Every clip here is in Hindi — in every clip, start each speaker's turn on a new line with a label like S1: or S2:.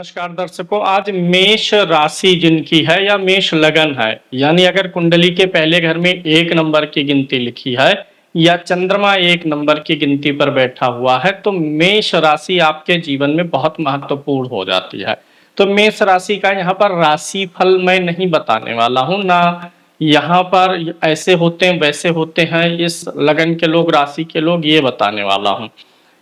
S1: नमस्कार दर्शकों, आज मेष राशि जिनकी है या मेष लगन है, यानी अगर कुंडली के पहले घर में 1 नंबर की गिनती लिखी है या चंद्रमा 1 नंबर की गिनती पर बैठा हुआ है, तो मेष राशि आपके जीवन में बहुत महत्वपूर्ण हो जाती है। तो मेष राशि का यहाँ पर राशि फल मैं नहीं बताने वाला हूँ, ना यहाँ पर ऐसे होते हैं वैसे होते हैं, इस लगन के लोग, राशि के लोग, ये बताने वाला हूँ।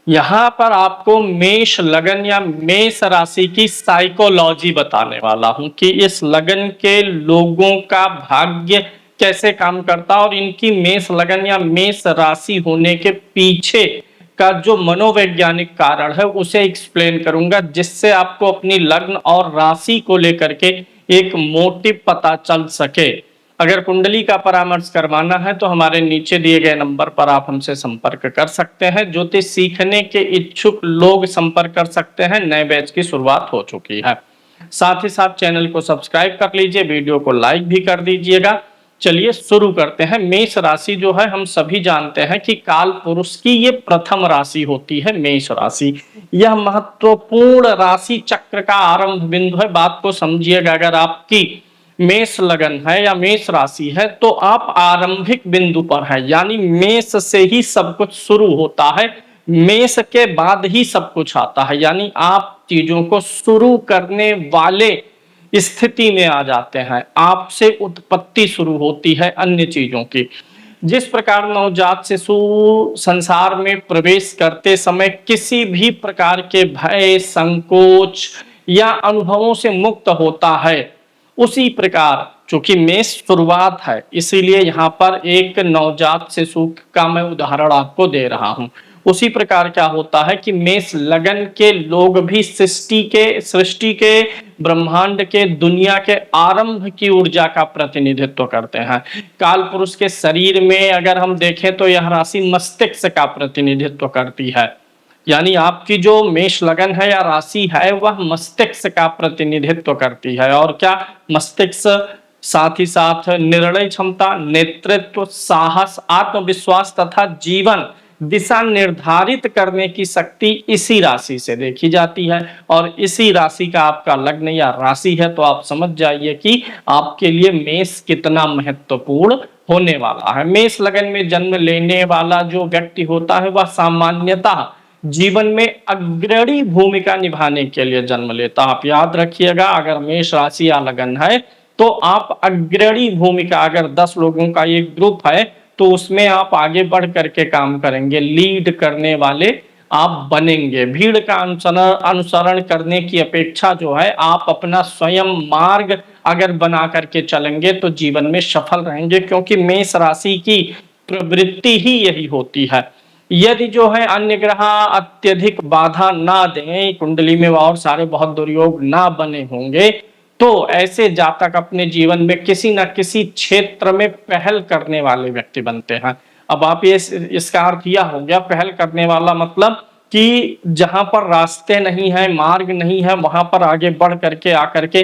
S1: यहाँ पर आपको मेष लगन या मेष राशि की साइकोलॉजी बताने वाला हूं कि इस लगन के लोगों का भाग्य कैसे काम करता है और इनकी मेष लगन या मेष राशि होने के पीछे का जो मनोवैज्ञानिक कारण है उसे एक्सप्लेन करूंगा, जिससे आपको अपनी लग्न और राशि को लेकर के एक मोटिव पता चल सके। अगर कुंडली का परामर्श करवाना है तो हमारे नीचे दिए गए नंबर पर आप हमसे संपर्क कर सकते हैं। ज्योतिष सीखने के इच्छुक लोग संपर्क कर सकते हैं। नए बैच की शुरुआत हो चुकी है। साथ ही साथ चैनल को सब्सक्राइब कर लीजिए, वीडियो को लाइक भी कर दीजिएगा। चलिए शुरू करते हैं। मेष राशि जो है, हम सभी जानते हैं कि काल पुरुष की ये प्रथम राशि होती है मेष राशि। यह महत्वपूर्ण राशि चक्र का आरंभ बिंदु है। बात को समझिएगा, अगर आपकी मेष लगन है या मेष राशि है तो आप आरंभिक बिंदु पर है, यानी मेष से ही सब कुछ शुरू होता है, मेष के बाद ही सब कुछ आता है, यानी आप चीजों को शुरू करने वाले स्थिति में आ जाते हैं। आपसे उत्पत्ति शुरू होती है अन्य चीजों की। जिस प्रकार नवजात शिशु संसार में प्रवेश करते समय किसी भी प्रकार के भय, संकोच या अनुभवों से मुक्त होता है, उसी प्रकार चूंकि मेष शुरुआत है, इसीलिए यहाँ पर एक नवजात शिशु का मैं उदाहरण आपको दे रहा हूँ। उसी प्रकार क्या होता है कि मेष लगन के लोग भी सृष्टि के ब्रह्मांड के, दुनिया के आरंभ की ऊर्जा का प्रतिनिधित्व करते हैं। काल पुरुष के शरीर में अगर हम देखें तो यह राशि मस्तिष्क का प्रतिनिधित्व करती है, यानी आपकी जो मेष लगन है या राशि है वह मस्तिष्क का प्रतिनिधित्व करती है। और क्या मस्तिष्क, साथ ही साथ निर्णय क्षमता, नेतृत्व, साहस, आत्मविश्वास तथा जीवन दिशा निर्धारित करने की शक्ति इसी राशि से देखी जाती है। और इसी राशि का आपका लग्न या राशि है, तो आप समझ जाइए कि आपके लिए मेष कितना महत्वपूर्ण होने वाला है। मेष लगन में जन्म लेने वाला जो व्यक्ति होता है वह सामान्यतः जीवन में अग्रणी भूमिका निभाने के लिए जन्म लेता। आप याद रखिएगा, अगर मेष राशि या लगन है तो आप अग्रणी भूमिका, अगर 10 लोगों का एक ग्रुप है तो उसमें आप आगे बढ़ करके काम करेंगे, लीड करने वाले आप बनेंगे। भीड़ का अनुसरण करने की अपेक्षा जो है, आप अपना स्वयं मार्ग अगर बना करके चलेंगे तो जीवन में सफल रहेंगे, क्योंकि मेष राशि की प्रवृत्ति ही यही होती है। यदि जो है अन्य ग्रह अत्यधिक बाधा ना दें कुंडली में और सारे बहुत दुर्योग ना बने होंगे, तो ऐसे जातक अपने जीवन में किसी न किसी क्षेत्र में पहल करने वाले व्यक्ति बनते हैं। अब आप ये इसका अर्थ यह हो गया, पहल करने वाला मतलब कि जहां पर रास्ते नहीं है, मार्ग नहीं है, वहां पर आगे बढ़ करके आकर के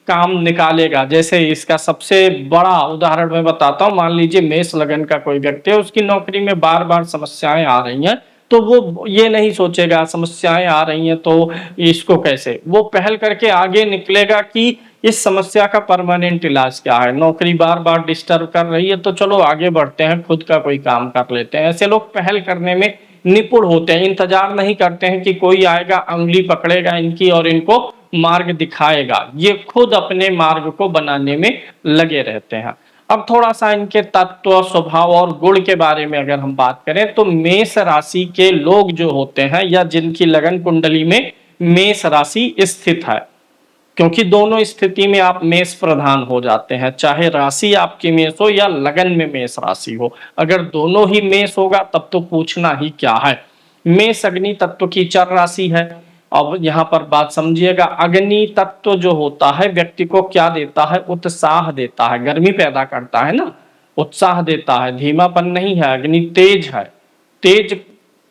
S1: काम निकालेगा। जैसे इसका सबसे बड़ा उदाहरण मैं बताता हूँ। मान लीजिए मेष लगन का कोई व्यक्ति है, उसकी नौकरी में बार बार समस्याएं आ रही हैं, तो वो ये नहीं सोचेगा समस्याएं आ रही हैं तो इसको कैसे, वो पहल करके आगे निकलेगा कि इस समस्या का परमानेंट इलाज क्या है। नौकरी बार बार डिस्टर्ब कर रही है तो चलो आगे बढ़ते हैं, खुद का कोई काम कर लेते हैं। ऐसे लोग पहल करने में निपुण होते हैं, इंतजार नहीं करते हैं कि कोई आएगा, अंगुली पकड़ेगा इनकी और इनको मार्ग दिखाएगा। ये खुद अपने मार्ग को बनाने में लगे रहते हैं। अब थोड़ा सा इनके तत्व, स्वभाव और गुण के बारे में अगर हम बात करें तो मेष राशि के लोग जो होते हैं या जिनकी लगन कुंडली में मेष राशि स्थित है, क्योंकि दोनों स्थिति में आप मेष प्रधान हो जाते हैं, चाहे राशि आपकी मेष हो या लगन में मेष राशि हो। अगर दोनों ही मेष होगा तब तो पूछना ही क्या है। मेष अग्नि तत्व की चर राशि है। अब यहाँ पर बात समझिएगा, अग्नि तत्व जो होता है व्यक्ति को क्या देता है, उत्साह देता है, गर्मी पैदा करता है ना, उत्साह देता है, धीमापन नहीं है। अग्नि तेज है, तेज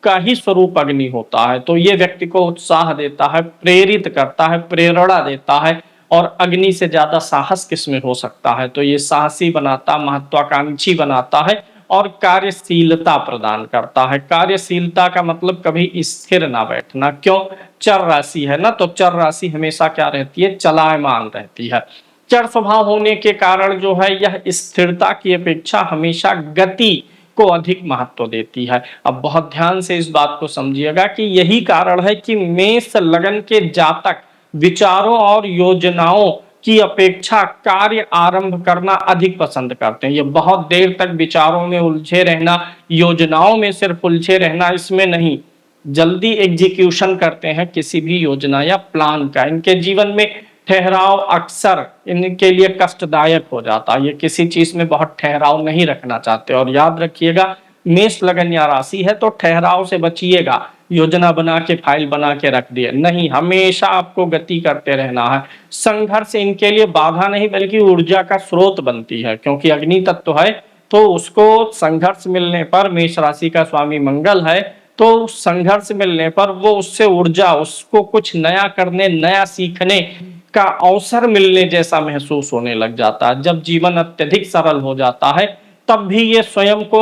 S1: का ही स्वरूप अग्नि होता है, तो ये व्यक्ति को उत्साह देता है, प्रेरित करता है, प्रेरणा देता है। और अग्नि से ज्यादा साहस किसमें हो सकता है, तो ये साहसी बनाता, महत्वाकांक्षी बनाता है और कार्यशीलता प्रदान करता है। कार्यशीलता का मतलब कभी स्थिर ना बैठना। क्यों? चर राशि है ना, तो चर राशि हमेशा क्या रहती है, चलायमान रहती है। चर स्वभाव होने के कारण जो है यह स्थिरता की अपेक्षा हमेशा गति को अधिक महत्व देती है। अब बहुत ध्यान से इस बात को समझिएगा कि यही कारण है कि मेष लगन के जातक विचारों और योजनाओं की अपेक्षा कार्य आरंभ करना अधिक पसंद करते हैं। ये बहुत देर तक विचारों में उलझे रहना, योजनाओं में सिर्फ उलझे रहना, इसमें नहीं, जल्दी एग्जीक्यूशन करते हैं किसी भी योजना या प्लान का। इनके जीवन में ठहराव अक्सर इनके लिए कष्टदायक हो जाता है, ये किसी चीज में बहुत ठहराव नहीं रखना चाहते। और याद रखिएगा, मेष लगन या राशि है तो ठहराव से बचिएगा, योजना बना के फाइल बना के रख दिए नहीं, हमेशा आपको गति करते रहना है। संघर्ष इनके लिए बाधा नहीं बल्कि ऊर्जा का स्रोत बनती है, क्योंकि अग्नि तत्व है तो उसको संघर्ष मिलने पर, मेष राशि का स्वामी मंगल है तो संघर्ष मिलने पर वो उससे ऊर्जा, उसको कुछ नया करने, नया सीखने का अवसर मिलने जैसा महसूस होने लग जाता है। जब जीवन अत्यधिक सरल हो जाता है तब भी ये स्वयं को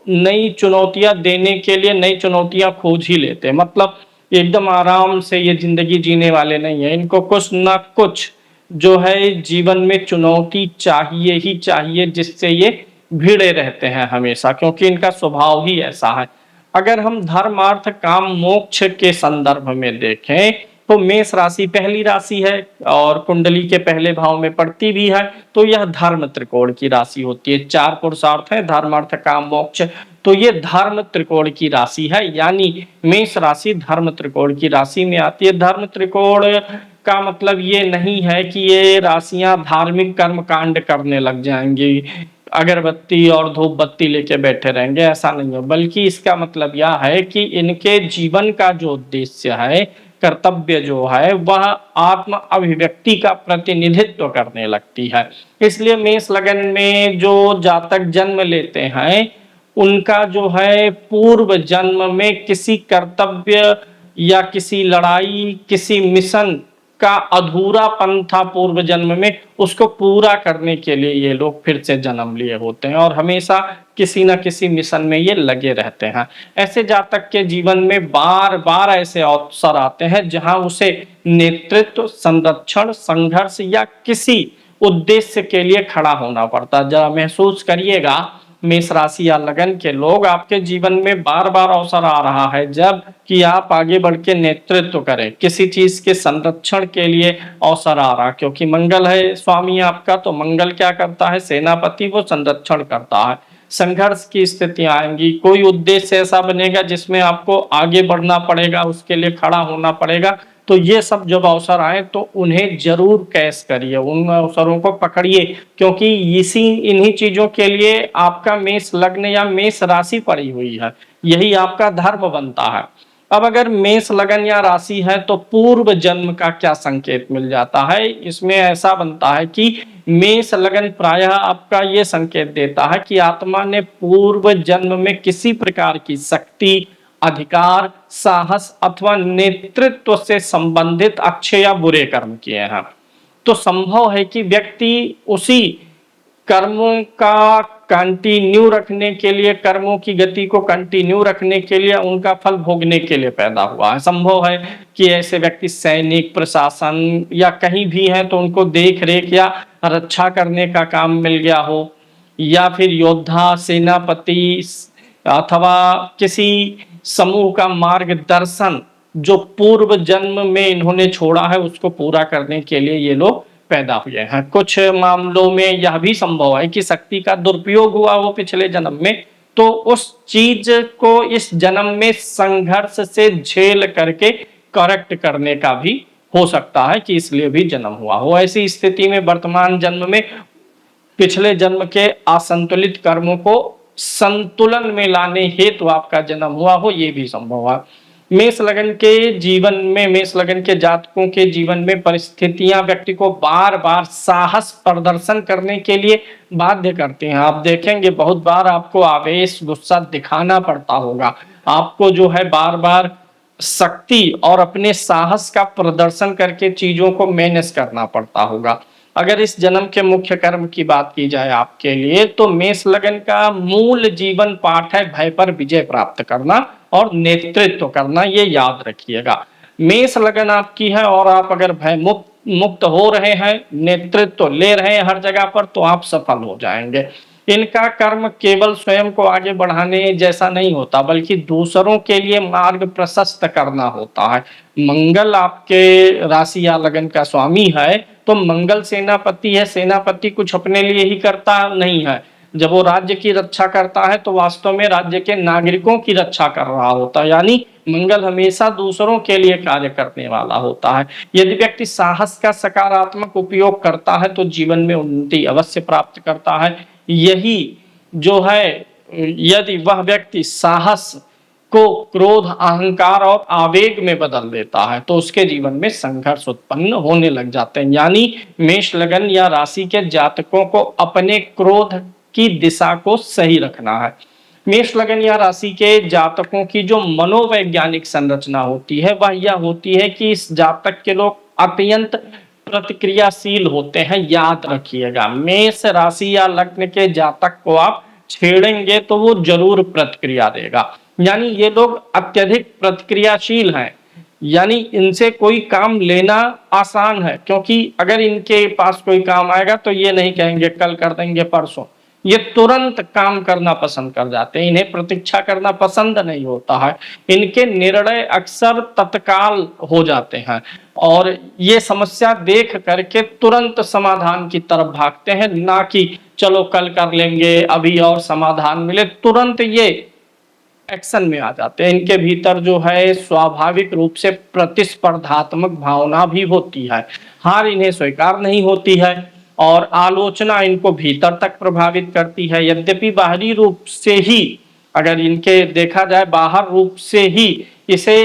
S1: नई चुनौतियां देने के लिए नई चुनौतियां खोज ही लेते हैं। मतलब एकदम आराम से ये जिंदगी जीने वाले नहीं है, इनको कुछ ना कुछ जो है जीवन में चुनौती चाहिए ही चाहिए, जिससे ये भिड़े रहते हैं हमेशा, क्योंकि इनका स्वभाव ही ऐसा है। अगर हम धर्म अर्थ काम मोक्ष के संदर्भ में देखें तो मेष राशि पहली राशि है और कुंडली के पहले भाव में पड़ती भी है, तो यह धर्म त्रिकोण की राशि होती है। चार पुरुषार्थ है, धर्म अर्थ काम मोक्ष, तो ये धर्म त्रिकोण की राशि है, यानी मेष राशि धर्म त्रिकोण की राशि में आती है। धर्म त्रिकोण का मतलब ये नहीं है कि ये राशियां धार्मिक कर्म कांड करने लग जाएंगी, अगरबत्ती और धूप बत्ती लेके बैठे रहेंगे, ऐसा नहीं है, बल्कि इसका मतलब यह है कि इनके जीवन का जो उद्देश्य है, कर्तव्य जो है, वह आत्म अभिव्यक्ति का प्रतिनिधित्व करने लगती है। इसलिए मेष लगन में जो जातक जन्म लेते हैं उनका जो है पूर्व जन्म में किसी कर्तव्य या किसी लड़ाई, किसी मिशन का अधूरापन था पूर्व जन्म में, उसको पूरा करने के लिए ये लोग फिर से जन्म लिए होते हैं और हमेशा किसी न किसी मिशन में ये लगे रहते हैं। ऐसे जातक के जीवन में बार बार ऐसे अवसर आते हैं जहां उसे नेतृत्व, संरक्षण, संघर्ष या किसी उद्देश्य के लिए खड़ा होना पड़ता है। जरा महसूस करिएगा, मेष राशि या लगन के लोग, आपके जीवन में बार बार अवसर आ रहा है जब कि आप आगे बढ़ के नेतृत्व करें, किसी चीज के संरक्षण के लिए अवसर आ रहा, क्योंकि मंगल है स्वामी आपका, तो मंगल क्या करता है, सेनापति, वो संरक्षण करता है। संघर्ष की स्थितियां आएंगी, कोई उद्देश्य ऐसा बनेगा जिसमें आपको आगे बढ़ना पड़ेगा, उसके लिए खड़ा होना पड़ेगा, तो ये सब जब अवसर आए तो उन्हें जरूर कैच करिए, उन अवसरों को पकड़िए, क्योंकि इन्हीं चीजों के लिए आपका मेष लग्न या मेष राशि पड़ी हुई है, यही आपका धर्म बनता है। अब अगर मेष लगन या राशि है तो पूर्व जन्म का क्या संकेत मिल जाता है, इसमें ऐसा बनता है कि मेष लगन प्रायः आपका ये संकेत देता है कि आत्मा ने पूर्व जन्म में किसी प्रकार की शक्ति, अधिकार, साहस अथवा नेतृत्व से संबंधित अच्छे या बुरे कर्म किए हैं। तो संभव है कि व्यक्ति उसी कर्मों का कंटिन्यू रखने के लिए, कर्मों की गति को कंटिन्यू रखने के लिए, उनका फल भोगने के लिए पैदा हुआ है। संभव है कि ऐसे व्यक्ति सैनिक, प्रशासन या कहीं भी हैं तो उनको देख रेख या रक्षा करने का काम मिल गया हो, या फिर योद्धा, सेनापति अथवा किसी समूह का मार्गदर्शन जो पूर्व जन्म में इन्होंने छोड़ा है उसको पूरा करने के लिए ये लोग पैदा हुए हैं। कुछ मामलों में यह भी संभव है कि शक्ति का दुरुपयोग हुआ हो पिछले जन्म में, तो उस चीज को इस जन्म में संघर्ष से झेल करके करेक्ट करने का भी हो सकता है कि इसलिए भी जन्म हुआ हो। ऐसी स्थिति में वर्तमान जन्म में पिछले जन्म के असंतुलित कर्मों को संतुलन में लाने हेतु आपका जन्म हुआ हो, ये भी संभव है। मेष लगन के जीवन में, मेष लगन के जातकों के जीवन में परिस्थितियां व्यक्ति को बार बार साहस प्रदर्शन करने के लिए बाध्य करते हैं। आप देखेंगे बहुत बार आपको आवेश, गुस्सा दिखाना पड़ता होगा, आपको जो है बार बार शक्ति और अपने साहस का प्रदर्शन करके चीजों को मैनेज करना पड़ता होगा। अगर इस जन्म के मुख्य कर्म की बात की जाए आपके लिए, तो मेष लगन का मूल जीवन पाठ है भय पर विजय प्राप्त करना और नेतृत्व करना, ये याद रखिएगा। मेष लगन आपकी है और आप अगर भय मुक्त मुक्त हो रहे हैं, नेतृत्व ले रहे हैं हर जगह पर, तो आप सफल हो जाएंगे। इनका कर्म केवल स्वयं को आगे बढ़ाने जैसा नहीं होता, बल्कि दूसरों के लिए मार्ग प्रशस्त करना होता है। मंगल आपके राशि या लगन का स्वामी है, तो मंगल सेनापति है। सेनापति कुछ अपने लिए ही करता नहीं है, जब वो राज्य की रक्षा करता है तो वास्तव में राज्य के नागरिकों की रक्षा कर रहा होता है। यानी मंगल हमेशा दूसरों के लिए कार्य करने वाला होता है। यदि व्यक्ति साहस का सकारात्मक उपयोग करता है तो जीवन में उन्नति अवश्य प्राप्त करता है। यही जो है, यदि वह व्यक्ति साहस को क्रोध, अहंकार और आवेग में बदल देता है तो उसके जीवन में संघर्ष उत्पन्न होने लग जाते हैं। यानी मेष लगन या राशि के जातकों को अपने क्रोध की दिशा को सही रखना है। मेष लगन या राशि के जातकों की जो मनोवैज्ञानिक संरचना होती है वह यह होती है कि इस जातक के लोग अत्यंत प्रतिक्रियाशील होते हैं। याद रखिएगा, मेष राशि या लग्न के जातक को आप छेड़ेंगे तो वो जरूर प्रतिक्रिया देगा। यानी ये लोग अत्यधिक प्रतिक्रियाशील हैं, यानी इनसे कोई काम लेना आसान है, क्योंकि अगर इनके पास कोई काम आएगा तो ये नहीं कहेंगे कल कर देंगे परसों, ये तुरंत काम करना पसंद कर जाते हैं। इन्हें प्रतीक्षा करना पसंद नहीं होता है। इनके निर्णय अक्सर तत्काल हो जाते हैं और ये समस्या देख करके तुरंत समाधान की तरफ भागते हैं, ना कि चलो कल कर लेंगे अभी और समाधान मिले। तुरंत ये एक्शन में आ जाते हैं। इनके भीतर जो है स्वाभाविक रूप से प्रतिस्पर्धात्मक भावना भी होती है। हार इन्हें स्वीकार नहीं होती है और आलोचना इनको भीतर तक प्रभावित करती है। यद्यपि बाहरी रूप से ही अगर इनके देखा जाए, बाहर रूप से ही इसे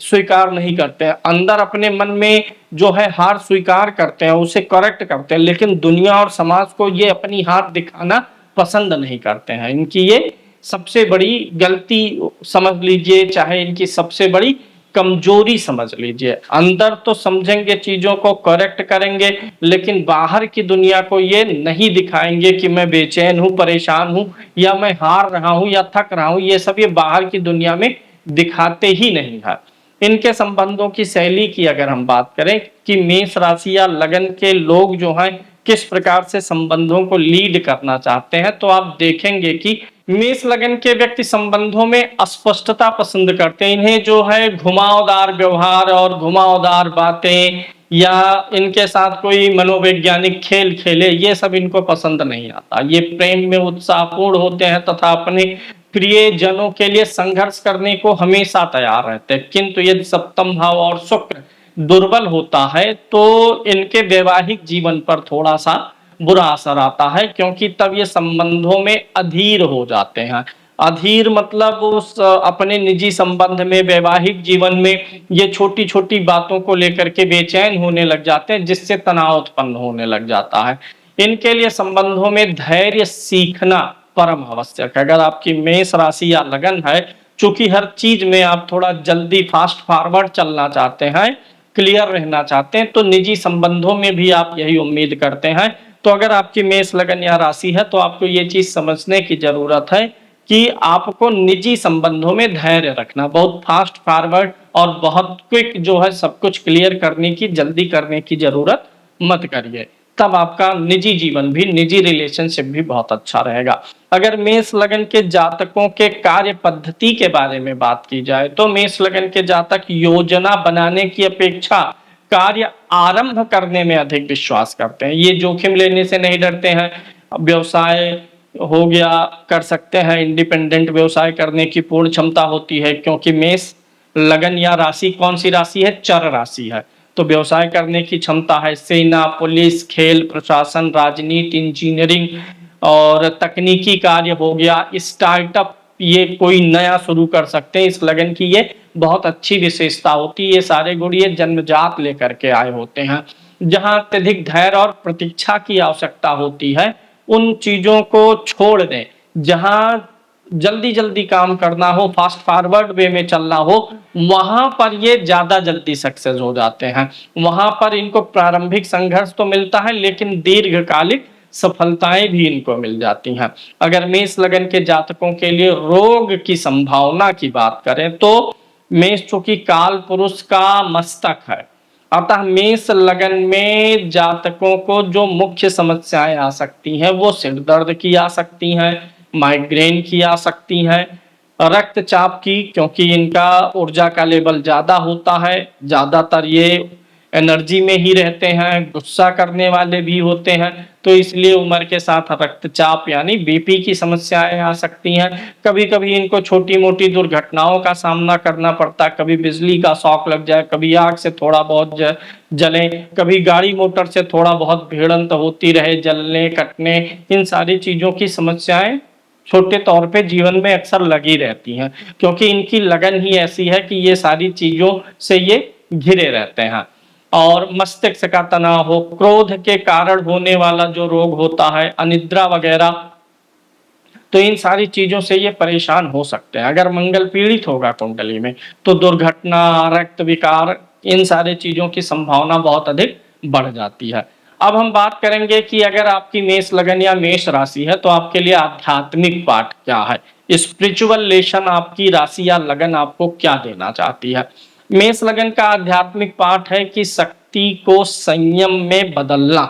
S1: स्वीकार नहीं करते हैं, अंदर अपने मन में जो है हार स्वीकार करते हैं, उसे करेक्ट करते हैं, लेकिन दुनिया और समाज को ये अपनी हार दिखाना पसंद नहीं करते हैं। इनकी ये सबसे बड़ी गलती समझ लीजिए, चाहे इनकी सबसे बड़ी कमजोरी समझ लीजिए। अंदर तो समझेंगे, चीजों को करेक्ट करेंगे, लेकिन बाहर की दुनिया को ये नहीं दिखाएंगे कि मैं बेचैन हूं, परेशान हूं, या मैं हार रहा हूं या थक रहा हूं। ये सब ये बाहर की दुनिया में दिखाते ही नहीं है। इनके संबंधों की शैली की अगर हम बात करें कि मेष राशि या लगन के लोग जो हैं किस प्रकार से संबंधों को लीड करना चाहते हैं, तो आप देखेंगे कि मेष लगन के व्यक्ति संबंधों में अस्पष्टता पसंद करते हैं। इन्हें जो है घुमावदार व्यवहार और घुमावदार बातें या इनके साथ कोई मनोवैज्ञानिक खेल खेले, ये सब इनको पसंद नहीं आता। ये प्रेम में उत्साहपूर्ण होते हैं तथा अपने प्रियजनों के लिए संघर्ष करने को हमेशा तैयार रहते हैं। किंतु यदि सप्तम भाव और शुक्र दुर्बल होता है तो इनके वैवाहिक जीवन पर थोड़ा सा बुरा असर आता है, क्योंकि तब ये संबंधों में अधीर हो जाते हैं। अधीर मतलब उस अपने निजी संबंध में, वैवाहिक जीवन में ये छोटी छोटी बातों को लेकर के बेचैन होने लग जाते हैं, जिससे तनाव उत्पन्न होने लग जाता है। इनके लिए संबंधों में धैर्य सीखना परम आवश्यक है। अगर आपकी मेष राशि या लगन है, चूंकि हर चीज में आप थोड़ा जल्दी फास्ट फॉरवर्ड चलना चाहते हैं, क्लियर रहना चाहते हैं, तो निजी संबंधों में भी आप यही उम्मीद करते हैं। तो अगर आपकी मेष लगन या राशि है तो आपको ये चीज समझने की जरूरत है कि आपको निजी संबंधों में धैर्य रखना, बहुत फास्ट फॉरवर्ड और बहुत क्विक जो है सब कुछ क्लियर करने की, जल्दी करने की जरूरत मत करिए। तब आपका निजी जीवन भी, निजी रिलेशनशिप भी बहुत अच्छा रहेगा। अगर मेष लगन के जातकों के कार्य पद्धति के बारे में बात की जाए तो मेष लगन के जातक योजना बनाने की अपेक्षा कार्य आरंभ करने में अधिक विश्वास करते हैं। ये जोखिम लेने से नहीं डरते हैं। व्यवसाय हो गया, कर सकते हैं, इंडिपेंडेंट व्यवसाय करने की पूर्ण क्षमता होती है, क्योंकि मेष लगन या राशि कौन सी राशि है? चर राशि है। तो व्यवसाय करने की क्षमता है। सेना, पुलिस, खेल, प्रशासन, राजनीति, इंजीनियरिंग और तकनीकी कार्य हो गया, स्टार्टअप, ये कोई नया शुरू कर सकते हैं। इस लगन की ये बहुत अच्छी विशेषता होती है। ये सारे गुण ये जन्मजात लेकर के आए होते हैं। जहां अत्यधिक धैर्य और प्रतीक्षा की आवश्यकता होती है, उन चीजों को छोड़ दें। जहां जल्दी जल्दी काम करना हो, फास्ट फॉरवर्ड वे में चलना हो, वहां पर ये ज्यादा जल्दी सक्सेस हो जाते हैं। वहां पर इनको प्रारंभिक संघर्ष तो मिलता है, लेकिन दीर्घकालिक सफलताएं भी इनको मिल जाती हैं। अगर मेष लगन के जातकों के लिए रोग की संभावना की बात करें तो मेष चूंकि काल पुरुष का मस्तक है, अतः मेष लगन में जातकों को जो मुख्य समस्याएं आ सकती हैं वो सिर दर्द की आ सकती हैं, माइग्रेन की आ सकती हैं, रक्तचाप की, क्योंकि इनका ऊर्जा का लेवल ज्यादा होता है, ज्यादातर ये एनर्जी में ही रहते हैं, गुस्सा करने वाले भी होते हैं, तो इसलिए उम्र के साथ रक्तचाप यानी बीपी की समस्याएं आ सकती हैं। कभी कभी इनको छोटी मोटी दुर्घटनाओं का सामना करना पड़ता है, कभी बिजली का शॉक लग जाए, कभी आग से थोड़ा बहुत जले, कभी गाड़ी मोटर से थोड़ा बहुत भिड़ंत होती रहे, जलने कटने, इन सारी चीजों की समस्याएं छोटे तौर पे जीवन में अक्सर लगी रहती हैं, क्योंकि इनकी लगन ही ऐसी है कि ये सारी चीजों से ये घिरे रहते हैं। और मस्तिष्क का तनाव हो, क्रोध के कारण होने वाला जो रोग होता है, अनिद्रा वगैरह, तो इन सारी चीजों से ये परेशान हो सकते हैं। अगर मंगल पीड़ित होगा कुंडली में तो दुर्घटना, रक्त विकार, इन सारी चीजों की संभावना बहुत अधिक बढ़ जाती है। अब हम बात करेंगे कि अगर आपकी मेष लगन या मेष राशि है तो आपके लिए आध्यात्मिक पाठ क्या है, स्पिरिचुअल लेसन आपकी राशि या लगन आपको क्या देना चाहती है। मेष लगन का आध्यात्मिक पाठ है कि शक्ति को संयम में बदलना।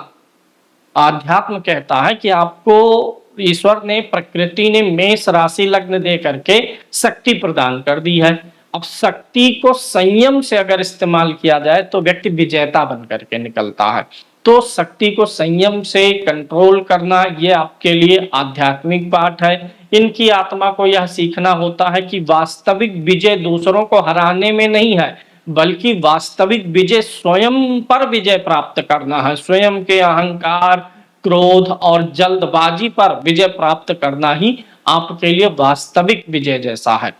S1: आध्यात्म कहता है कि आपको ईश्वर ने, प्रकृति ने मेष राशि लग्न दे करके शक्ति प्रदान कर दी है। अब शक्ति को संयम से अगर इस्तेमाल किया जाए तो व्यक्ति विजेता बन करके निकलता है। तो शक्ति को संयम से कंट्रोल करना ये आपके लिए आध्यात्मिक पाठ है। इनकी आत्मा को यह सीखना होता है कि वास्तविक विजय दूसरों को हराने में नहीं है, बल्कि वास्तविक विजय स्वयं पर विजय प्राप्त करना है। स्वयं के अहंकार, क्रोध और जल्दबाजी पर विजय प्राप्त करना ही आपके लिए वास्तविक विजय जैसा है।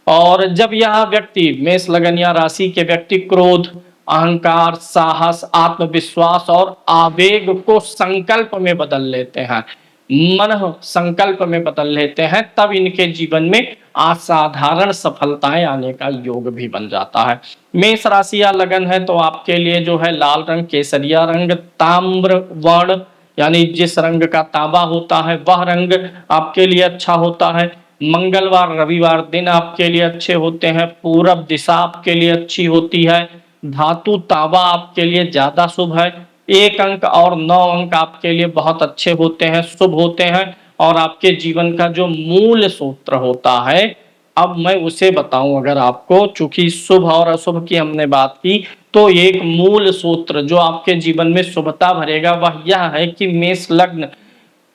S1: और जब यह व्यक्ति, मेष लगन या राशि के व्यक्ति, क्रोध, अहंकार, साहस, आत्मविश्वास और आवेग को संकल्प में बदल लेते हैं, मन संकल्प में बदल लेते हैं, तब इनके जीवन में असाधारण सफलताएं आने का योग भी बन जाता है। मेष राशि या लगन है तो आपके लिए जो है लाल रंग, केसरिया रंग, ताम्र वर्ण यानी जिस रंग का तांबा होता है वह रंग आपके लिए अच्छा होता है। मंगलवार, रविवार दिन आपके लिए अच्छे होते हैं। पूरब दिशा आपके लिए अच्छी होती है। धातु तांबा आपके लिए ज्यादा शुभ है। 1 अंक और 9 अंक आपके लिए बहुत अच्छे होते हैं, शुभ होते हैं। और आपके जीवन का जो मूल सूत्र होता है, अब मैं उसे बताऊं अगर आपको, चूंकि शुभ और अशुभ की हमने बात की, तो एक मूल सूत्र जो आपके जीवन में शुभता भरेगा वह यह है कि मेष लग्न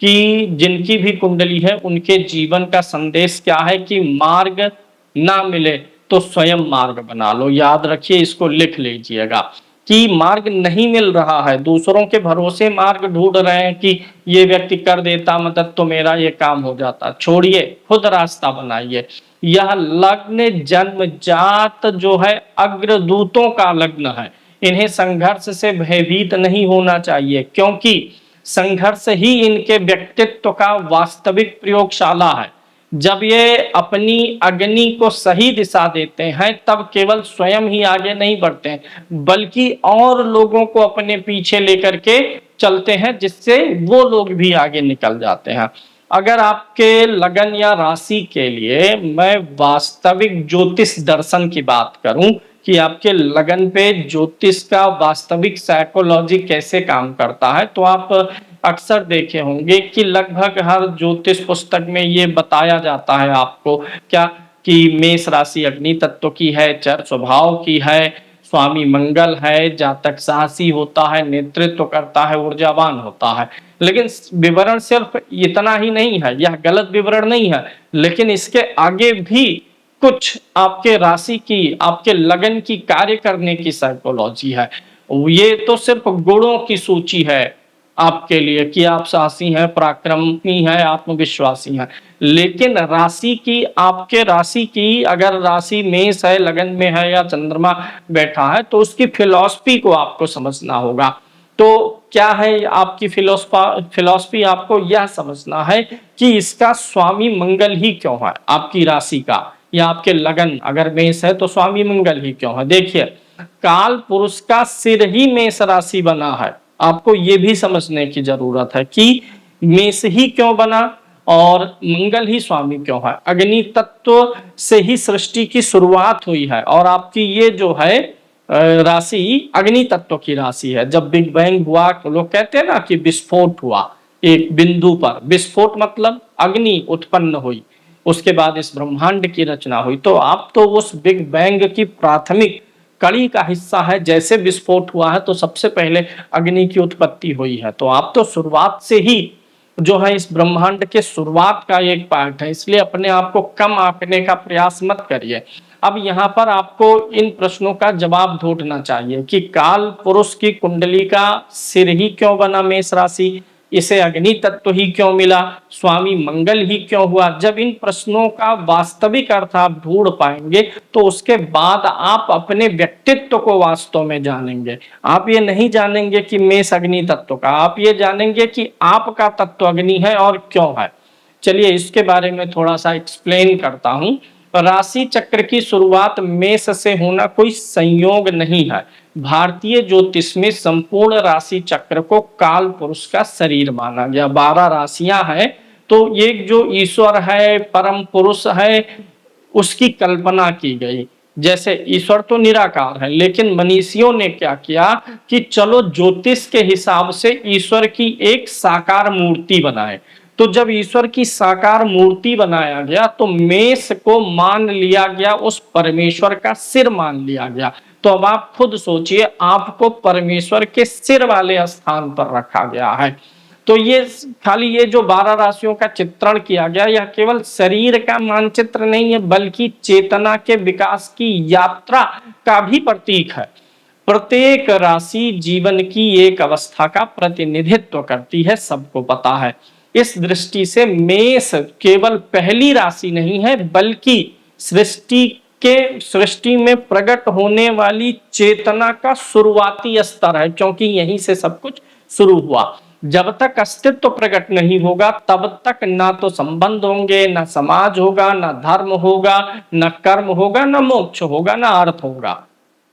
S1: कि जिनकी भी कुंडली है उनके जीवन का संदेश क्या है कि मार्ग ना मिले तो स्वयं मार्ग बना लो। याद रखिए, इसको लिख लीजिएगा कि मार्ग नहीं मिल रहा है, दूसरों के भरोसे मार्ग ढूंढ रहे हैं कि ये व्यक्ति कर देता मदद तो मेरा ये काम हो जाता, छोड़िए, खुद रास्ता बनाइए। यह लग्न जन्मजात जो है अग्रदूतों का लग्न है। इन्हें संघर्ष से भयभीत नहीं होना चाहिए, क्योंकि संघर्ष ही इनके व्यक्तित्व का वास्तविक प्रयोगशाला है। जब ये अपनी अग्नि को सही दिशा देते हैं तब केवल स्वयं ही आगे नहीं बढ़ते हैं, बल्कि और लोगों को अपने पीछे लेकर के चलते हैं, जिससे वो लोग भी आगे निकल जाते हैं। अगर आपके लगन या राशि के लिए मैं वास्तविक ज्योतिष दर्शन की बात करूं कि आपके लगन पे ज्योतिष का वास्तविक साइकोलॉजी कैसे काम करता है, तो आप अक्सर देखे होंगे कि लगभग हर ज्योतिष पुस्तक में ये बताया जाता है आपको क्या, कि मेष राशि अग्नि तत्व की है, चर स्वभाव की है, स्वामी मंगल है, जातक साहसी होता है, नेतृत्व करता है, ऊर्जावान होता है। लेकिन विवरण सिर्फ इतना ही नहीं है, यह गलत विवरण नहीं है, लेकिन इसके आगे भी कुछ आपके राशि की, आपके लगन की कार्य करने की साइकोलॉजी है। ये तो सिर्फ गुणों की सूची है आपके लिए कि आप साहसी हैं, पराक्रमी हैं, आत्मविश्वासी हैं, लेकिन राशि की, आपके राशि की अगर राशि मेष है, लगन में है या चंद्रमा बैठा है तो उसकी फिलॉसफी को आपको समझना होगा। तो क्या है आपकी फिलॉसफी? आपको यह समझना है कि इसका स्वामी मंगल ही क्यों है, आपकी राशि का या आपके लगन अगर मेष है तो स्वामी मंगल ही क्यों है। देखिए, काल पुरुष का सिर ही मेष राशि बना है, आपको ये भी समझने की जरूरत है कि मेष ही क्यों बना। और मंगल ही स्वामी क्यों है? अग्नि तत्व से ही सृष्टि की शुरुआत हुई है और आपकी ये जो है राशि अग्नि तत्व की राशि है। जब बिग बैंग हुआ, लोग कहते हैं ना कि विस्फोट हुआ, एक बिंदु पर विस्फोट मतलब अग्नि उत्पन्न हुई, उसके बाद इस ब्रह्मांड की रचना हुई। तो आप तो उस बिग बैंग की प्राथमिक कड़ी का हिस्सा है। जैसे विस्फोट हुआ है तो सबसे पहले अग्नि की उत्पत्ति हुई है, तो आप तो शुरुआत से ही जो है इस ब्रह्मांड के शुरुआत का एक पार्ट है। इसलिए अपने आप को कम आंकने का प्रयास मत करिए। अब यहाँ पर आपको इन प्रश्नों का जवाब ढूंढना चाहिए कि काल पुरुष की कुंडली का सिर ही क्यों बना मेष राशि, इसे अग्नि तत्व ही क्यों मिला, स्वामी मंगल ही क्यों हुआ। जब इन प्रश्नों का वास्तविक अर्थ आप ढूंढ पाएंगे तो उसके बाद आप अपने व्यक्तित्व को वास्तव में जानेंगे। आप ये नहीं जानेंगे कि मेष अग्नि तत्व का, आप ये जानेंगे कि आपका तत्व अग्नि है और क्यों है। चलिए इसके बारे में थोड़ा सा एक्सप्लेन करता हूं। राशि चक्र की शुरुआत मेष से होना कोई संयोग नहीं है। भारतीय ज्योतिष में संपूर्ण राशि चक्र को काल पुरुष का शरीर माना गया। 12 राशियां हैं, तो ये जो ईश्वर है, परम पुरुष है, उसकी कल्पना की गई। जैसे ईश्वर तो निराकार है, लेकिन मनीषियों ने क्या किया कि चलो ज्योतिष के हिसाब से ईश्वर की एक साकार मूर्ति बनाए। तो जब ईश्वर की साकार मूर्ति बनाया गया तो मेष को मान लिया गया, उस परमेश्वर का सिर मान लिया गया। तो अब आप खुद सोचिए, आपको परमेश्वर के सिर वाले स्थान पर रखा गया है। तो ये खाली ये जो 12 राशियों का चित्रण किया गया, यह केवल शरीर का मानचित्र नहीं है, बल्कि चेतना के विकास की यात्रा का भी प्रतीक है। प्रत्येक राशि जीवन की एक अवस्था का प्रतिनिधित्व करती है, सबको पता है। इस दृष्टि से मेष केवल पहली राशि नहीं है, बल्कि सृष्टि में प्रकट होने वाली चेतना का शुरुआती स्तर है, क्योंकि यहीं से सब कुछ शुरू हुआ। जब तक अस्तित्व प्रकट नहीं होगा तब तक ना तो संबंध होंगे, ना समाज होगा, ना धर्म होगा, ना कर्म होगा, ना मोक्ष होगा, ना अर्थ होगा।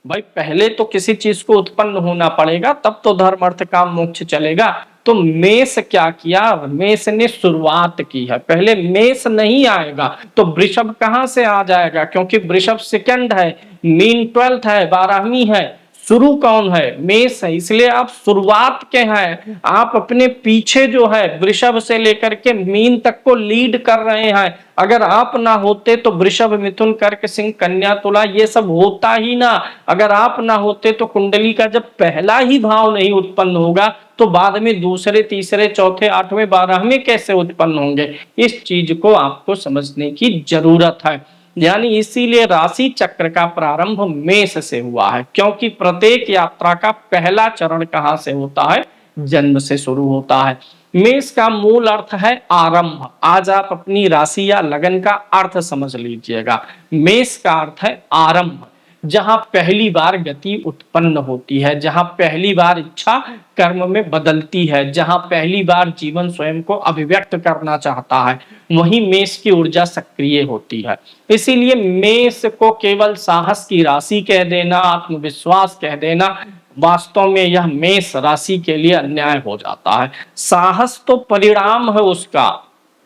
S1: भाई पहले तो किसी चीज को उत्पन्न होना पड़ेगा, तब तो धर्म अर्थ काम मोक्ष चलेगा। तो मेष क्या किया, मेष ने शुरुआत की है। पहले मेष नहीं आएगा तो वृषभ कहां से आ जाएगा, क्योंकि वृषभ सेकंड है, मीन 12th है, 12वीं है। शुरू कौन है, मेष है। इसलिए आप शुरुआत के हैं, आप अपने पीछे जो है वृषभ से लेकर के मीन तक को लीड कर रहे हैं। अगर आप ना होते तो वृषभ, मिथुन, कर्क, सिंह, कन्या, तुला ये सब होता ही ना। अगर आप ना होते तो कुंडली का जब पहला ही भाव नहीं उत्पन्न होगा तो बाद में दूसरे, तीसरे, चौथे, 8वें, 12वें कैसे उत्पन्न होंगे। इस चीज को आपको समझने की जरूरत है। यानी इसीलिए राशि चक्र का प्रारंभ मेष से हुआ है, क्योंकि प्रत्येक यात्रा का पहला चरण कहां से होता है, जन्म से शुरू होता है। मेष का मूल अर्थ है आरंभ। आज आप अपनी राशि या लगन का अर्थ समझ लीजिएगा। मेष का अर्थ है आरंभ, जहां पहली बार गति उत्पन्न होती है, जहां पहली बार इच्छा कर्म में बदलती है, जहां पहली बार जीवन स्वयं को अभिव्यक्त करना चाहता है, वहीं मेष की ऊर्जा सक्रिय होती है। इसीलिए मेष को केवल साहस की राशि कह देना, आत्मविश्वास कह देना, वास्तव में यह मेष राशि के लिए अन्याय हो जाता है। साहस तो परिणाम है उसका,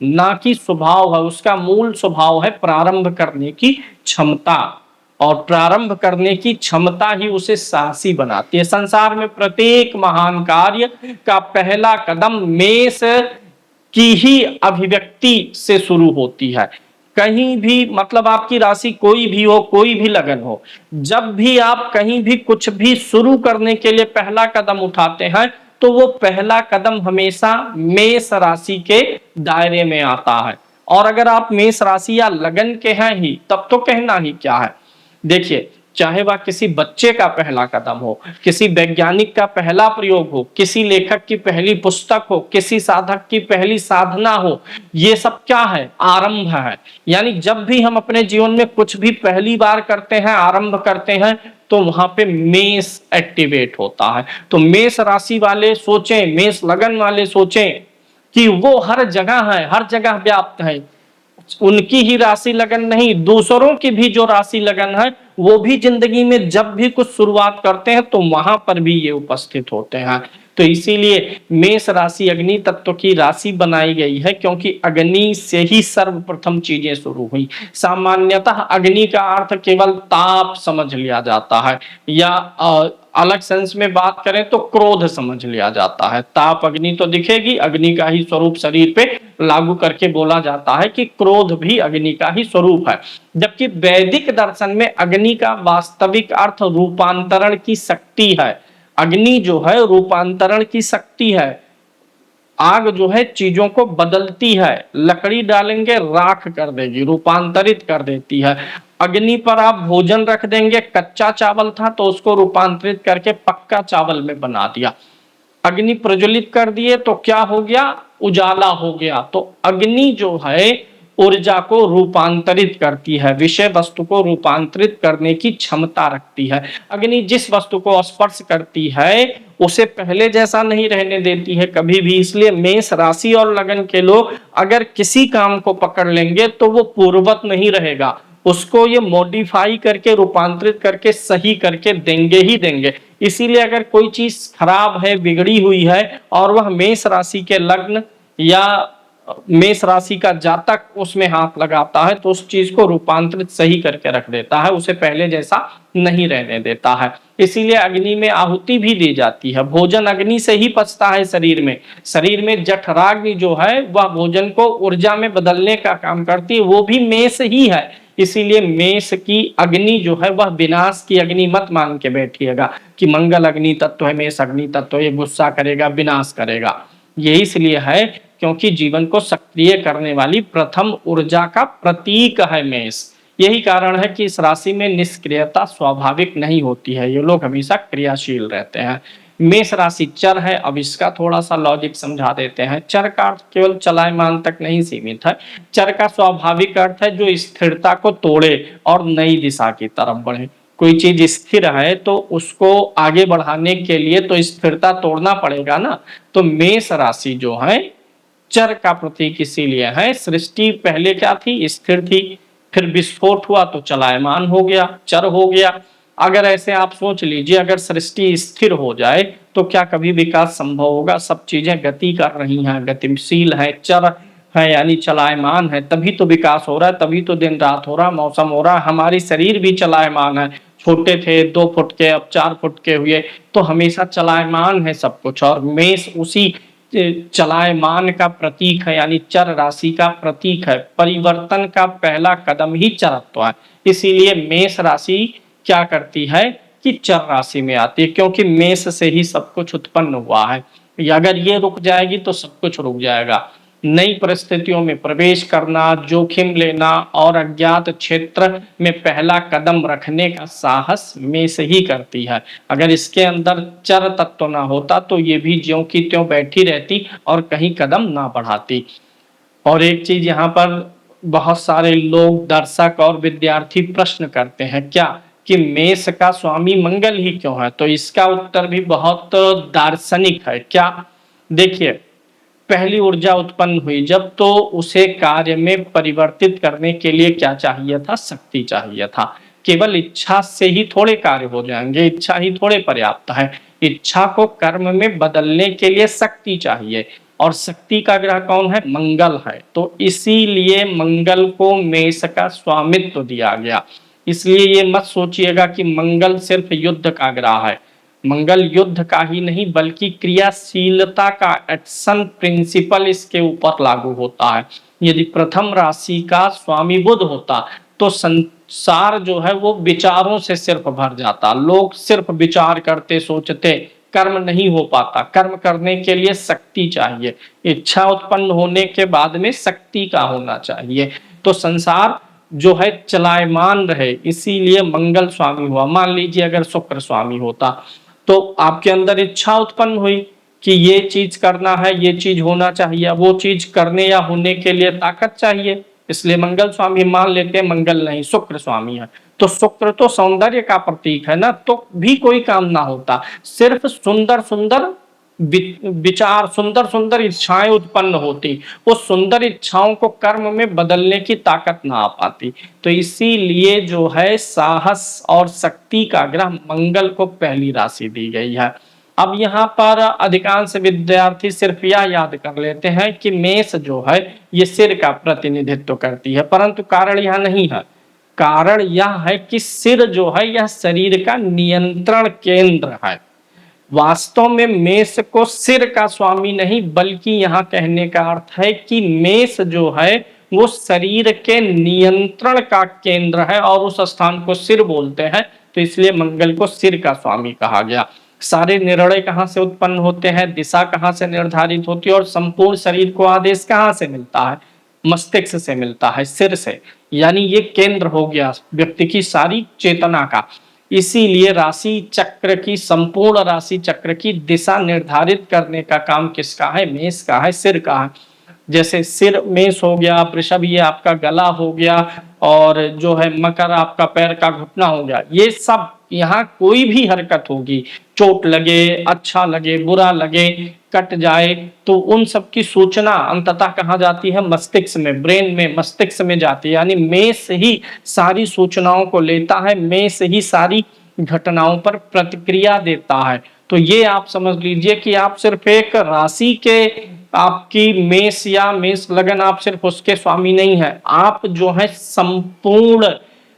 S1: ना कि स्वभाव है। उसका मूल स्वभाव है प्रारंभ करने की क्षमता, और प्रारंभ करने की क्षमता ही उसे साहसी बनाती है। संसार में प्रत्येक महान कार्य का पहला कदम मेष की ही अभिव्यक्ति से शुरू होती है। कहीं भी, मतलब आपकी राशि कोई भी हो, कोई भी लगन हो, जब भी आप कहीं भी कुछ भी शुरू करने के लिए पहला कदम उठाते हैं तो वो पहला कदम हमेशा मेष राशि के दायरे में आता है। और अगर आप मेष राशि या लगन के हैं ही, तब तो कहना ही क्या है। देखिए, चाहे वह किसी बच्चे का पहला कदम हो, किसी वैज्ञानिक का पहला प्रयोग हो, किसी लेखक की पहली पुस्तक हो, किसी साधक की पहली साधना हो, ये सब क्या है, आरंभ है। यानी जब भी हम अपने जीवन में कुछ भी पहली बार करते हैं, आरंभ करते हैं, तो वहां पे मेष एक्टिवेट होता है। तो मेष राशि वाले सोचें, मेष लगन वाले सोचें कि वो हर जगह है, हर जगह व्याप्त है। उनकी ही राशि लगन नहीं, दूसरों की भी जो राशि लगन है, वो भी जिंदगी में जब भी कुछ शुरुआत करते हैं तो वहां पर भी ये उपस्थित होते हैं। तो इसीलिए मेष राशि अग्नि तत्व की राशि बनाई गई है, क्योंकि अग्नि से ही सर्वप्रथम चीजें शुरू हुई। सामान्यतः अग्नि का अर्थ केवल ताप समझ लिया जाता है, या अलग सेंस में बात करें तो क्रोध समझ लिया जाता है। ताप अग्नि तो दिखेगी, अग्नि का ही स्वरूप शरीर पे लागू करके बोला जाता है कि क्रोध भी अग्नि का ही स्वरूप है। जबकि वैदिक दर्शन में अग्नि का वास्तविक अर्थ रूपांतरण की शक्ति है। अग्नि जो है रूपांतरण की शक्ति है। आग जो है चीजों को बदलती है, लकड़ी डालेंगे राख कर देगी, रूपांतरित कर देती है। अग्नि पर आप भोजन रख देंगे, कच्चा चावल था तो उसको रूपांतरित करके पक्का चावल में बना दिया। अग्नि प्रज्वलित कर दिए तो क्या हो गया, उजाला हो गया। तो अग्नि जो है ऊर्जा को रूपांतरित करती है, विषय वस्तु को रूपांतरित करने की क्षमता रखती है। अग्नि जिस वस्तु को स्पर्श करती है उसे पहले जैसा नहीं रहने देती है कभी भी। इसलिए मेष राशि और लगन के लोग अगर किसी काम को पकड़ लेंगे तो वो पूर्ववत नहीं रहेगा, उसको ये मॉडिफाई करके रूपांतरित करके सही करके देंगे ही देंगे। इसीलिए अगर कोई चीज खराब है, बिगड़ी हुई है, और वह मेष राशि के लग्न या मेष राशि का जातक उसमें हाथ लगाता है तो उस चीज को रूपांतरित सही करके रख देता है, उसे पहले जैसा नहीं रहने देता है। इसीलिए अग्नि में आहुति भी दी जाती है। भोजन अग्नि से ही पचता है शरीर में। शरीर में जठराग्नि जो है वह भोजन को ऊर्जा में बदलने का काम करती है, वो भी मेष ही है। इसीलिए मेष की अग्नि जो है वह विनाश की अग्नि मत मान के बैठिएगा कि मंगल अग्नि तत्व है, मेष अग्नि तत्व, ये गुस्सा करेगा, विनाश करेगा। ये इसलिए है क्योंकि जीवन को सक्रिय करने वाली प्रथम ऊर्जा का प्रतीक है मेष। यही कारण है कि इस राशि में निष्क्रियता स्वाभाविक नहीं होती है, ये लोग हमेशा क्रियाशील रहते हैं। मेष राशि चर है। अब इसका थोड़ा सा लॉजिक समझा देते हैं। चर का अर्थ केवल चलायमान तक नहीं सीमित है। चर का स्वाभाविक अर्थ है जो स्थिरता को तोड़े और नई दिशा की तरफ बढ़े। कोई चीज स्थिर है तो उसको आगे बढ़ाने के लिए तो स्थिरता तोड़ना पड़ेगा ना। तो मेष राशि जो है चर का प्रतीक इसीलिए है। सृष्टि पहले क्या थी, स्थिर थी, फिर विस्फोट हुआ तो चलायमान हो गया, चर हो गया। अगर ऐसे आप सोच लीजिए, अगर सृष्टि स्थिर हो जाए तो क्या कभी विकास संभव होगा? सब चीजें गति कर रही हैं, गतिशील है, चर है, यानी चलायमान है, तभी तो विकास हो रहा है, तभी तो दिन रात हो रहा, मौसम हो रहा। हमारी शरीर भी चलायमान है। छोटे थे 2 फुट के, अब 4 फुट के हुए, तो हमेशा चलायमान है सब कुछ। और मेष उसी चलायमान का प्रतीक है, यानी चर राशि का प्रतीक है। परिवर्तन का पहला कदम ही चरत्व है। इसीलिए मेष राशि क्या करती है कि चर राशि में आती है, क्योंकि मेष से ही सब कुछ उत्पन्न हुआ है। अगर ये रुक जाएगी तो सब कुछ रुक जाएगा। नई परिस्थितियों में प्रवेश करना, जोखिम लेना और अज्ञात क्षेत्र में पहला कदम रखने का साहस मेष ही करती है। अगर इसके अंदर चर तत्व ना होता तो ये भी ज्यों की त्यों बैठी रहती और कहीं कदम ना बढ़ाती। और एक चीज यहाँ पर बहुत सारे लोग, दर्शक और विद्यार्थी प्रश्न करते हैं क्या कि मेष का स्वामी मंगल ही क्यों है? तो इसका उत्तर भी बहुत दार्शनिक है। क्या, देखिए, पहली ऊर्जा उत्पन्न हुई जब, तो उसे कार्य में परिवर्तित करने के लिए क्या चाहिए था? शक्ति चाहिए था। केवल इच्छा से ही थोड़े कार्य हो जाएंगे, इच्छा ही थोड़े पर्याप्त है। इच्छा को कर्म में बदलने के लिए शक्ति चाहिए, और शक्ति का ग्रह कौन है? मंगल है। तो इसीलिए मंगल को मेष का स्वामित्व दिया गया। इसलिए ये मत सोचिएगा कि मंगल सिर्फ युद्ध का ग्रह है। मंगल युद्ध का ही नहीं बल्कि क्रियाशीलता का, एक्शन प्रिंसिपल इसके ऊपर लागू होता है। यदि प्रथम राशि का स्वामी बुध होता तो संसार जो है वो विचारों से सिर्फ भर जाता। लोग सिर्फ विचार करते, सोचते, कर्म नहीं हो पाता। कर्म करने के लिए शक्ति चाहिए, इच्छा उत्पन्न होने के बाद में शक्ति का होना चाहिए। तो संसार जो है चलायमान रहे, इसीलिए मंगल स्वामी हुआ। मान लीजिए अगर शुक्र स्वामी होता तो आपके अंदर इच्छा उत्पन्न हुई कि ये चीज करना है, ये चीज होना चाहिए। वो चीज करने या होने के लिए ताकत चाहिए, इसलिए मंगल स्वामी। मान लेते हैं मंगल नहीं, शुक्र स्वामी है, तो शुक्र तो सौंदर्य का प्रतीक है ना, तो भी कोई काम ना होता। सिर्फ सुंदर सुंदर विचार, सुंदर सुंदर इच्छाएं उत्पन्न होती, उस सुंदर इच्छाओं को कर्म में बदलने की ताकत ना आ पाती। तो इसीलिए जो है साहस और शक्ति का ग्रह मंगल को पहली राशि दी गई है। अब यहाँ पर अधिकांश विद्यार्थी सिर्फ यह याद कर लेते हैं कि मेष जो है ये सिर का प्रतिनिधित्व करती है, परंतु कारण यह नहीं है। कारण यह है कि सिर जो है यह शरीर का नियंत्रण केंद्र है। वास्तव में मेष को सिर का स्वामी नहीं, बल्कि यहाँ कहने का अर्थ है कि मेष जो है वो शरीर के नियंत्रण का केंद्र है और उस स्थान को सिर बोलते हैं, तो इसलिए मंगल को सिर का स्वामी कहा गया। सारे निर्णय कहाँ से उत्पन्न होते हैं, दिशा कहाँ से निर्धारित होती है और संपूर्ण शरीर को आदेश कहाँ से मिलता है? मस्तिष्क से मिलता है, सिर से। यानी ये केंद्र हो गया व्यक्ति की सारी चेतना का। इसीलिए राशि चक्र की, संपूर्ण राशि चक्र की दिशा निर्धारित करने का काम किसका है? मेष का है, सिर का है। जैसे सिर मेष हो गया, वृषभ ये आपका गला हो गया, और जो है मकर आपका पैर का घुटना हो गया। ये सब यहाँ कोई भी हरकत होगी, चोट लगे, अच्छा लगे, बुरा लगे, कट जाए, तो उन सब की सूचना अंततः कहाँ जाती है? मस्तिष्क में, ब्रेन में, मस्तिष्क में जाती है। यानी मेष ही सारी सूचनाओं को लेता है, मेष ही सारी घटनाओं पर प्रतिक्रिया देता है। तो ये आप समझ लीजिए कि आप सिर्फ एक राशि के, आपकी मेष या मेष लगन, आप सिर्फ उसके स्वामी नहीं है, आप जो है संपूर्ण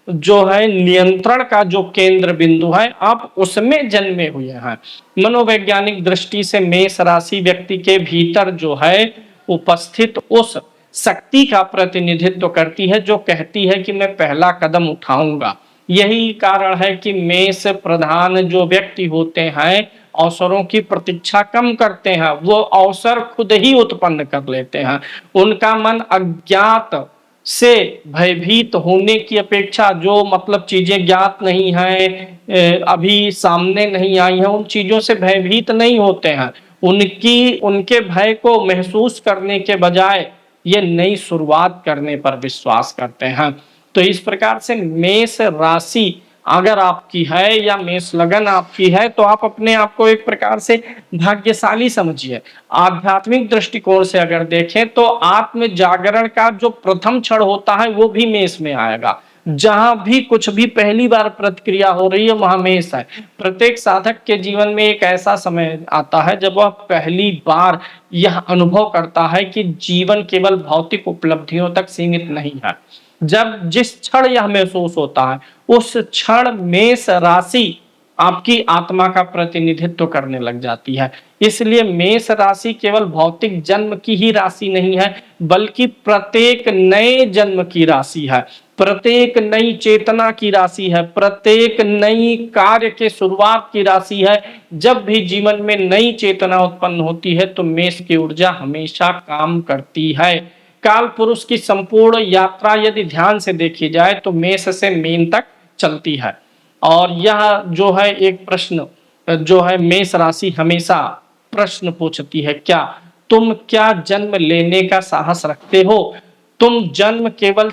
S1: जो है नियंत्रण का जो केंद्र बिंदु है, आप उसमें जन्मे हुए हैं। मनोवैज्ञानिक दृष्टि से मेष राशि व्यक्ति के भीतर जो है उपस्थित उस शक्ति का प्रतिनिधित्व करती है जो कहती है कि मैं पहला कदम उठाऊंगा। यही कारण है कि मेष प्रधान जो व्यक्ति होते हैं अवसरों की प्रतीक्षा कम करते हैं, वो अवसर खुद ही उत्पन्न कर लेते हैं। उनका मन अज्ञात से भयभीत होने की अपेक्षा, जो मतलब चीजें ज्ञात नहीं है, अभी सामने नहीं आई हैं, उन चीजों से भयभीत नहीं होते हैं। उनके भय को महसूस करने के बजाय ये नई शुरुआत करने पर विश्वास करते हैं। तो इस प्रकार से मेष राशि अगर आपकी है या मेष लगन आपकी है, तो आप अपने आप को एक प्रकार से भाग्यशाली समझिए। आध्यात्मिक दृष्टिकोण से अगर देखें तो आत्म जागरण का जो प्रथम क्षण होता है वो भी मेष में आएगा। जहां भी कुछ भी पहली बार प्रतिक्रिया हो रही है वहां मेष है। प्रत्येक साधक के जीवन में एक ऐसा समय आता है जब वह पहली बार यह अनुभव करता है कि जीवन केवल भौतिक उपलब्धियों तक सीमित नहीं है। जब जिस क्षण यह महसूस होता है उस क्षण मेष राशि आपकी आत्मा का प्रतिनिधित्व करने लग जाती है। इसलिए मेष राशि केवल भौतिक जन्म की ही राशि नहीं है, बल्कि प्रत्येक नए जन्म की राशि है, प्रत्येक नई चेतना की राशि है, प्रत्येक नई कार्य के शुरुआत की राशि है। जब भी जीवन में नई चेतना उत्पन्न होती है तो मेष की ऊर्जा हमेशा काम करती है। काल पुरुष की संपूर्ण यात्रा यदि ध्यान से देखी जाए तो मेष से मीन तक चलती है। और यह जो है एक प्रश्न जो है मेष राशि हमेशा प्रश्न पूछती है, तुम क्या जन्म लेने का साहस रखते हो? तुम जन्म केवल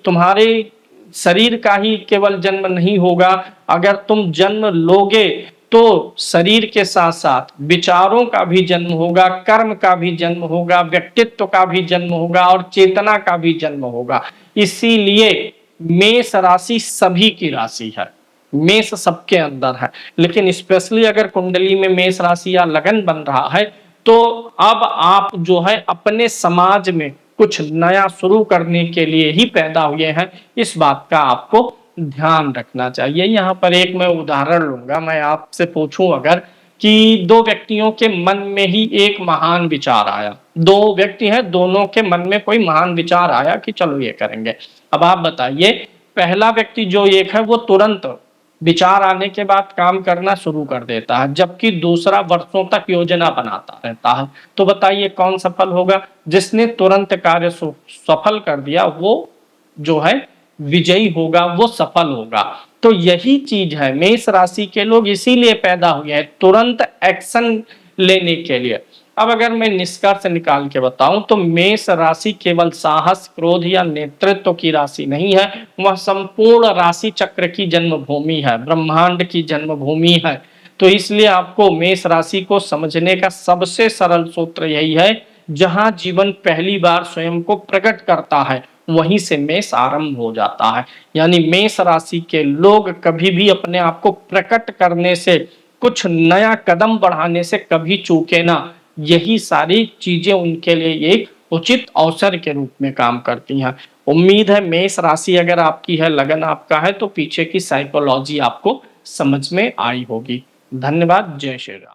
S1: तुम्हारे शरीर का ही केवल जन्म नहीं होगा। अगर तुम जन्म लोगे तो शरीर के साथ साथ विचारों का भी जन्म होगा, कर्म का भी जन्म होगा, व्यक्तित्व का भी जन्म होगा और चेतना का भी जन्म होगा। इसीलिए मेष राशि सभी की राशि है, मेष सबके अंदर है। लेकिन स्पेशली अगर कुंडली में मेष राशि या लगन बन रहा है तो अब आप जो है अपने समाज में कुछ नया शुरू करने के लिए ही पैदा हुए हैं, इस बात का आपको ध्यान रखना चाहिए। यहाँ पर एक मैं उदाहरण लूंगा। मैं आपसे पूछूं अगर कि दो व्यक्तियों के मन में ही एक महान विचार आया, दो व्यक्ति हैं, दोनों के मन में कोई महान विचार आया कि चलो ये करेंगे। अब आप बताइए, पहला व्यक्ति जो एक है वो तुरंत विचार आने के बाद काम करना शुरू कर देता है, जबकि दूसरा वर्षों तक योजना बनाता रहता है। तो बताइए कौन सफल होगा? जिसने तुरंत कार्य सफल कर दिया वो जो है विजयी होगा, वो सफल होगा। तो यही चीज है, मेष राशि के लोग इसीलिए पैदा हुए हैं, तुरंत एक्शन लेने के लिए। अब अगर मैं निष्कर्ष निकाल के बताऊं तो मेष राशि केवल साहस, क्रोध या नेतृत्व की राशि नहीं है, वह संपूर्ण राशि चक्र की जन्मभूमि है, ब्रह्मांड की जन्मभूमि है। तो इसलिए आपको मेष राशि को समझने का सबसे सरल सूत्र यही है, जहां जीवन पहली बार स्वयं को प्रकट करता है वहीं से मेष आरंभ हो जाता है। यानी मेष राशि के लोग कभी भी अपने आप को प्रकट करने से कुछ नया कदम बढ़ाने से कभी चूके ना। यही सारी चीजें उनके लिए एक उचित अवसर के रूप में काम करती हैं। उम्मीद है मेष राशि अगर आपकी है, लगन आपका है, तो पीछे की साइकोलॉजी आपको समझ में आई होगी। धन्यवाद। जय श्री राम।